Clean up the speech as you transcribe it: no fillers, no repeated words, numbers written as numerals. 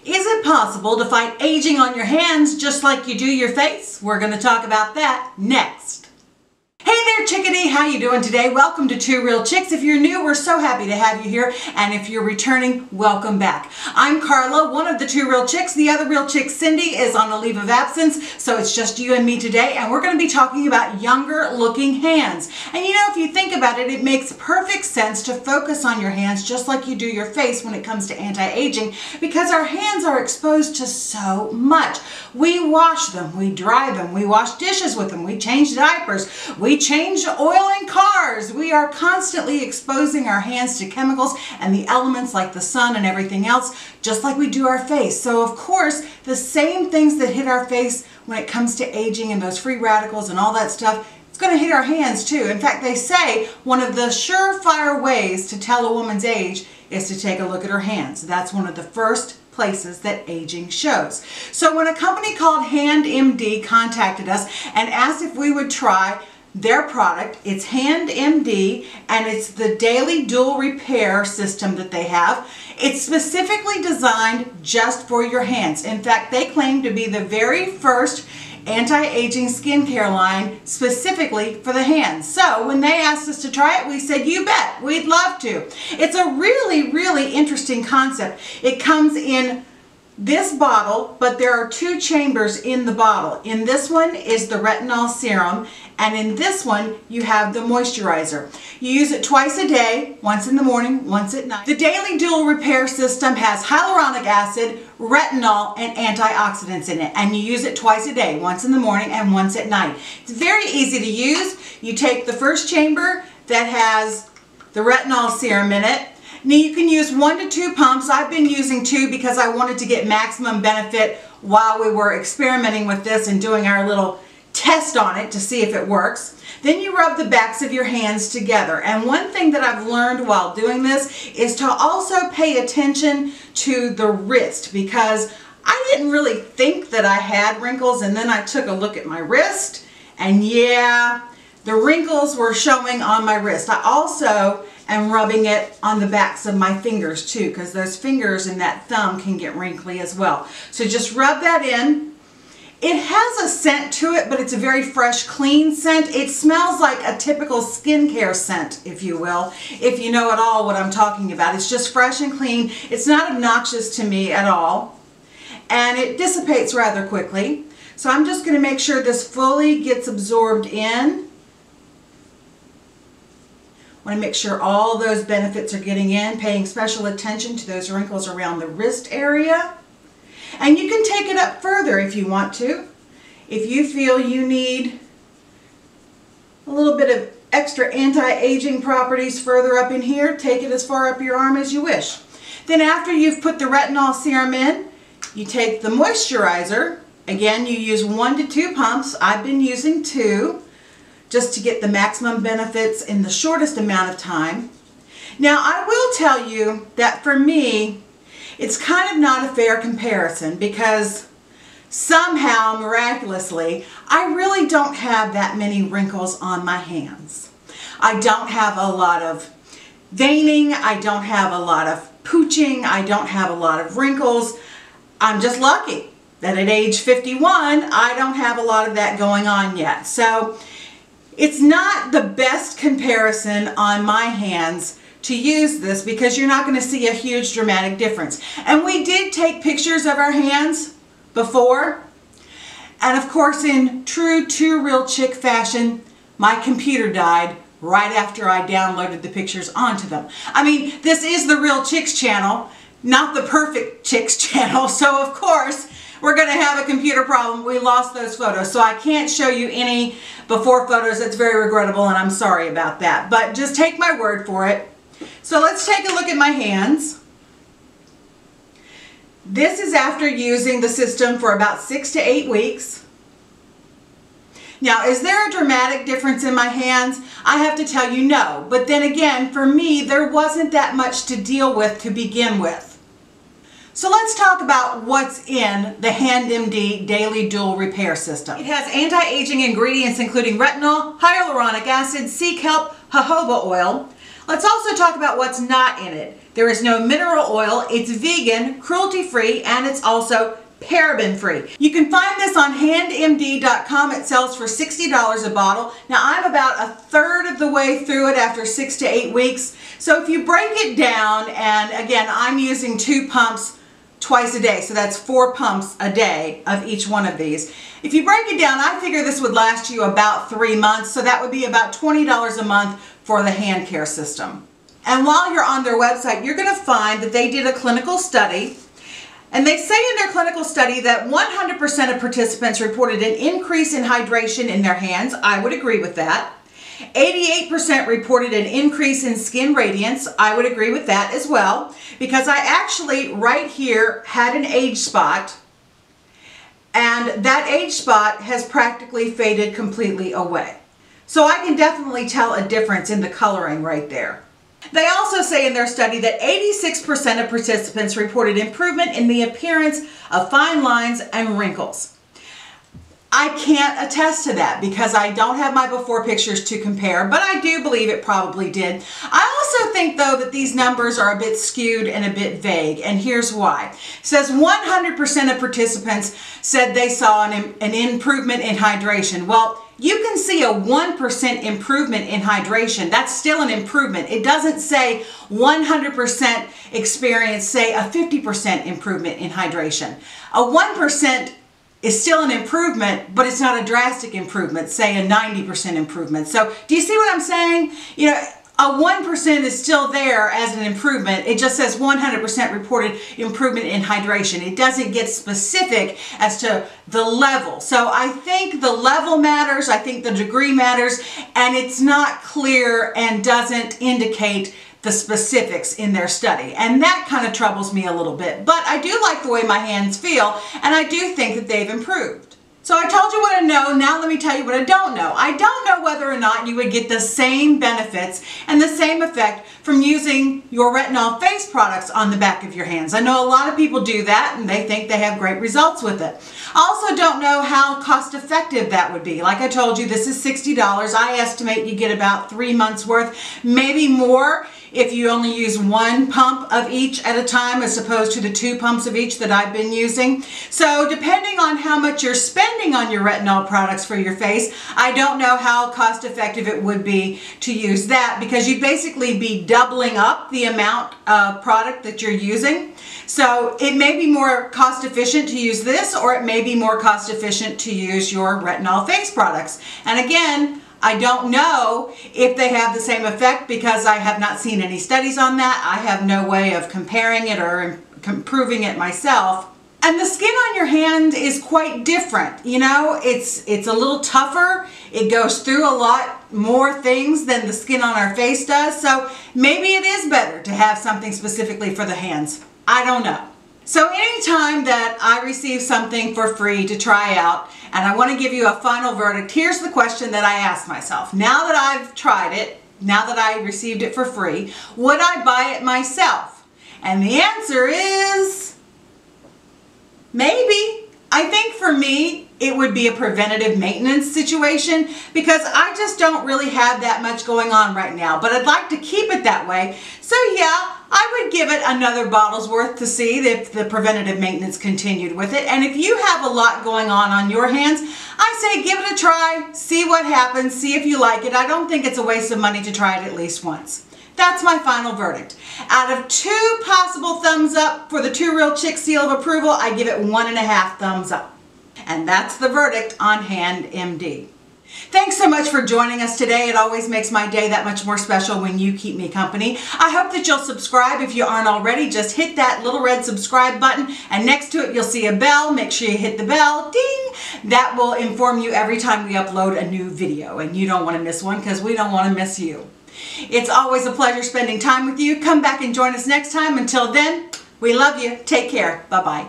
Is it possible to fight aging on your hands just like you do your face? We're going to talk about that next. Hey there, chickadee, how you doing today? Welcome to Two Real Chicks. If you're new, we're so happy to have you here, and if you're returning, welcome back. I'm Carla, one of the Two Real Chicks. The other real chick, Cindy, is on a leave of absence, so it's just you and me today, and we're going to be talking about younger looking hands. And you know, if you think about it, it makes perfect sense to focus on your hands just like you do your face when it comes to anti-aging, because our hands are exposed to so much. We wash them, we dry them, we wash dishes with them, we change diapers, we change oil in cars. We are constantly exposing our hands to chemicals and the elements like the sun and everything else, just like we do our face. So of course, the same things that hit our face when it comes to aging and those free radicals and all that stuff, it's going to hit our hands too. In fact, they say one of the surefire ways to tell a woman's age is to take a look at her hands. That's one of the first places that aging shows. So when a company called HandMD contacted us and asked if we would try their product, it's HandMD, and it's the daily dual repair system that they have. It's specifically designed just for your hands. In fact, they claim to be the very first anti-aging skincare line specifically for the hands. So when they asked us to try it, we said, you bet, we'd love to. It's a really, really interesting concept. It comes in this bottle, but there are two chambers in the bottle. In this one is the retinol serum, and in this one you have the moisturizer. You use it twice a day, once in the morning, once at night. The daily dual repair system has hyaluronic acid, retinol, and antioxidants in it, and you use it twice a day, once in the morning and once at night. It's very easy to use. You take the first chamber that has the retinol serum in it. Now you can use 1 to 2 pumps. I've been using 2 because I wanted to get maximum benefit while we were experimenting with this and doing our little test on it to see if it works. Then you rub the backs of your hands together. And one thing that I've learned while doing this is to also pay attention to the wrist, because I didn't really think that I had wrinkles, and then I took a look at my wrist, and yeah, the wrinkles were showing on my wrist. I also am rubbing it on the backs of my fingers too, because those fingers and that thumb can get wrinkly as well. So just rub that in. It has a scent to it, but it's a very fresh, clean scent. It smells like a typical skincare scent, if you will, if you know at all what I'm talking about. It's just fresh and clean. It's not obnoxious to me at all, and it dissipates rather quickly. So I'm just going to make sure this fully gets absorbed in. I want to make sure all those benefits are getting in, paying special attention to those wrinkles around the wrist area. And you can take it up further if you want to. If you feel you need a little bit of extra anti-aging properties further up in here, take it as far up your arm as you wish. Then after you've put the retinol serum in, you take the moisturizer. Again, you use 1 to 2 pumps. I've been using 2. Just to get the maximum benefits in the shortest amount of time. Now, I will tell you that for me, it's kind of not a fair comparison, because somehow, miraculously, I really don't have that many wrinkles on my hands. I don't have a lot of veining, I don't have a lot of pooching, I don't have a lot of wrinkles. I'm just lucky that at age 51, I don't have a lot of that going on yet. So it's not the best comparison on my hands to use this, because you're not going to see a huge dramatic difference. And we did take pictures of our hands before, and of course in true Two Real Chick fashion, my computer died right after I downloaded the pictures onto them. I mean, this is the Real Chicks channel, not the Perfect Chicks channel, so of course we're going to have a computer problem. We lost those photos, so I can't show you any before photos. That's very regrettable, and I'm sorry about that. But just take my word for it. So let's take a look at my hands. This is after using the system for about 6 to 8 weeks. Now, is there a dramatic difference in my hands? I have to tell you no. But then again, for me, there wasn't that much to deal with to begin with. So let's talk about what's in the HandMD Daily Dual Repair System. It has anti-aging ingredients including retinol, hyaluronic acid, sea kelp, jojoba oil, Let's also talk about what's not in it. There is no mineral oil, it's vegan, cruelty-free, and it's also paraben-free. You can find this on handmd.com. It sells for $60 a bottle. Now I'm about a third of the way through it after 6 to 8 weeks. So if you break it down, and again, I'm using 2 pumps twice a day, so that's 4 pumps a day of each one of these. If you break it down, I figure this would last you about 3 months, so that would be about $20 a month for the hand care system. And while you're on their website, you're going to find that they did a clinical study. And they say in their clinical study that 100% of participants reported an increase in hydration in their hands. I would agree with that. 88% reported an increase in skin radiance. I would agree with that as well, because I actually right here had an age spot, and that age spot has practically faded completely away. So I can definitely tell a difference in the coloring right there. They also say in their study that 86% of participants reported improvement in the appearance of fine lines and wrinkles. I can't attest to that because I don't have my before pictures to compare, but I do believe it probably did. I also think though that these numbers are a bit skewed and a bit vague, and here's why. It says 100% of participants said they saw an improvement in hydration. Well, you can see a 1% improvement in hydration. That's still an improvement. It doesn't say 100% experience, say a 50% improvement in hydration. A 1% is still an improvement, but it's not a drastic improvement, say a 90% improvement. So do you see what I'm saying? You know, a 1% is still there as an improvement. It just says 100% reported improvement in hydration. It doesn't get specific as to the level. So I think the level matters, I think the degree matters, and it's not clear and doesn't indicate the specifics in their study. And that kind of troubles me a little bit. But I do like the way my hands feel, and I do think that they've improved. So I told you what I know, now let me tell you what I don't know. I don't know whether or not you would get the same benefits and the same effect from using your retinol face products on the back of your hands. I know a lot of people do that and they think they have great results with it. I also don't know how cost effective that would be. Like I told you, this is $60. I estimate you get about 3 months worth, maybe more if you only use 1 pump of each at a time as opposed to the 2 pumps of each that I've been using. So depending on how much you're spending on your retinol products for your face, I don't know how cost effective it would be to use that, because you'd basically be doubling up the amount of product that you're using. So it may be more cost efficient to use this, or it may be more cost efficient to use your retinol face products. And again, I don't know if they have the same effect because I have not seen any studies on that. I have no way of comparing it or improving it myself. And the skin on your hand is quite different. You know, it's a little tougher. It goes through a lot more things than the skin on our face does. So maybe it is better to have something specifically for the hands. I don't know. So anytime that I receive something for free to try out and I want to give you a final verdict, here's the question that I ask myself. Now that I've tried it, now that I received it for free, would I buy it myself? And the answer is maybe. I think for me, it would be a preventative maintenance situation because I just don't really have that much going on right now, but I'd like to keep it that way. So yeah, I would give it another bottle's worth to see if the preventative maintenance continued with it. And if you have a lot going on your hands, I say give it a try, see what happens, see if you like it. I don't think it's a waste of money to try it at least once. That's my final verdict. Out of 2 possible thumbs up for the 2 Real Chicks seal of approval, I give it 1.5 thumbs up. And that's the verdict on HandMD. Thanks so much for joining us today. It always makes my day that much more special when you keep me company. I hope that you'll subscribe if you aren't already. Just hit that little red subscribe button, and next to it you'll see a bell. Make sure you hit the bell, ding! That will inform you every time we upload a new video, and you don't want to miss one because we don't want to miss you. It's always a pleasure spending time with you. Come back and join us next time. Until then, we love you. Take care. Bye-bye.